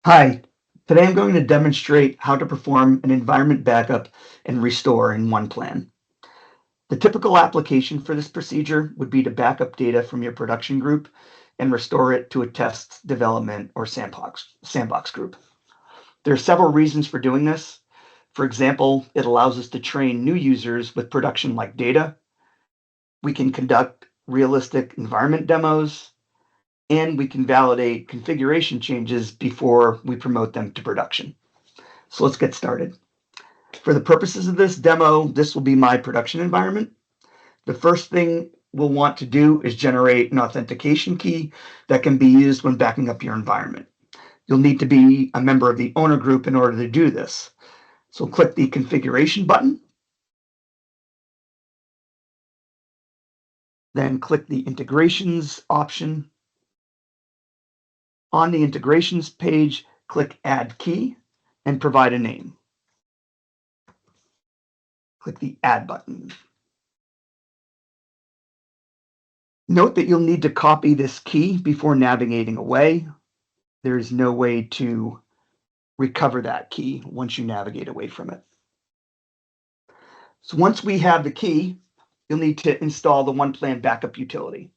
Hi, today I'm going to demonstrate how to perform an environment backup and restore in OnePlan. The typical application for this procedure would be to back up data from your production group and restore it to a test, development, or sandbox group. There are several reasons for doing this. For example, it allows us to train new users with production-like data. We can conduct realistic environment demos, and we can validate configuration changes before we promote them to production. So let's get started. For the purposes of this demo, this will be my production environment. The first thing we'll want to do is generate an authentication key that can be used when backing up your environment. You'll need to be a member of the owner group in order to do this. So click the configuration button, then click the integrations option. On the integrations page, click add key and provide a name. Click the add button. Note that you'll need to copy this key before navigating away. There is no way to recover that key once you navigate away from it. So once we have the key, you'll need to install the OnePlan backup utility.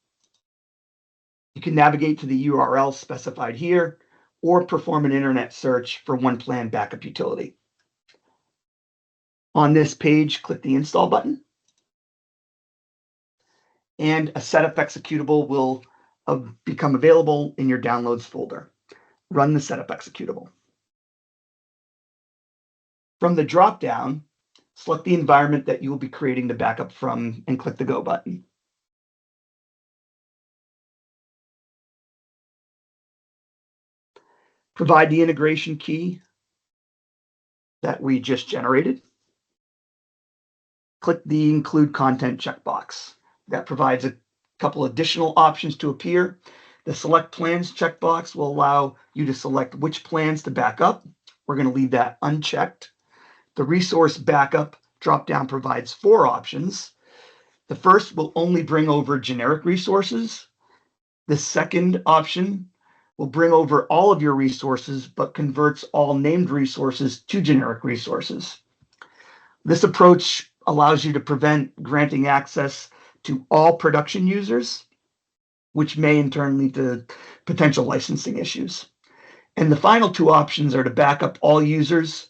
You can navigate to the URL specified here or perform an internet search for OnePlan backup utility. On this page, click the install button, and a setup executable will become available in your downloads folder. Run the setup executable. From the drop-down, select the environment that you will be creating the backup from and click the Go button. Provide the integration key that we just generated. Click the Include Content checkbox. That provides a couple additional options to appear. The Select Plans checkbox will allow you to select which plans to back up. We're going to leave that unchecked. The Resource Backup dropdown provides 4 options. The first will only bring over generic resources. The second option will bring over all of your resources, but converts all named resources to generic resources. This approach allows you to prevent granting access to all production users, which may in turn lead to potential licensing issues. And the final 2 options are to back up all users,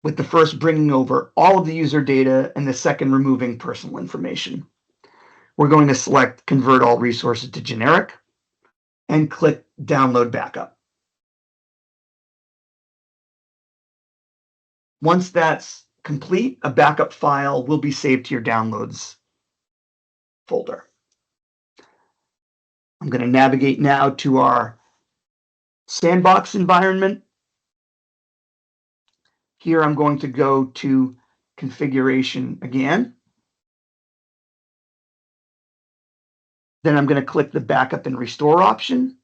with the first bringing over all of the user data and the second removing personal information. We're going to select Convert All Resources to Generic and click Download Backup. Once that's complete, a backup file will be saved to your Downloads folder. I'm going to navigate now to our Sandbox environment. Here I'm going to go to Configuration again. Then I'm going to click the Backup and Restore option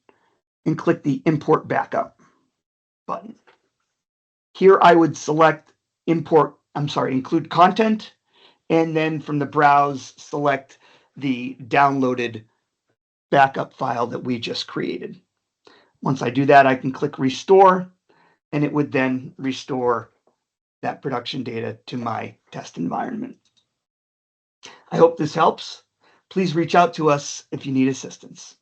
and click the Import Backup button. Here I would select Include Content, and then from the Browse, select the downloaded backup file that we just created. Once I do that, I can click Restore, and it would then restore that production data to my test environment. I hope this helps. Please reach out to us if you need assistance.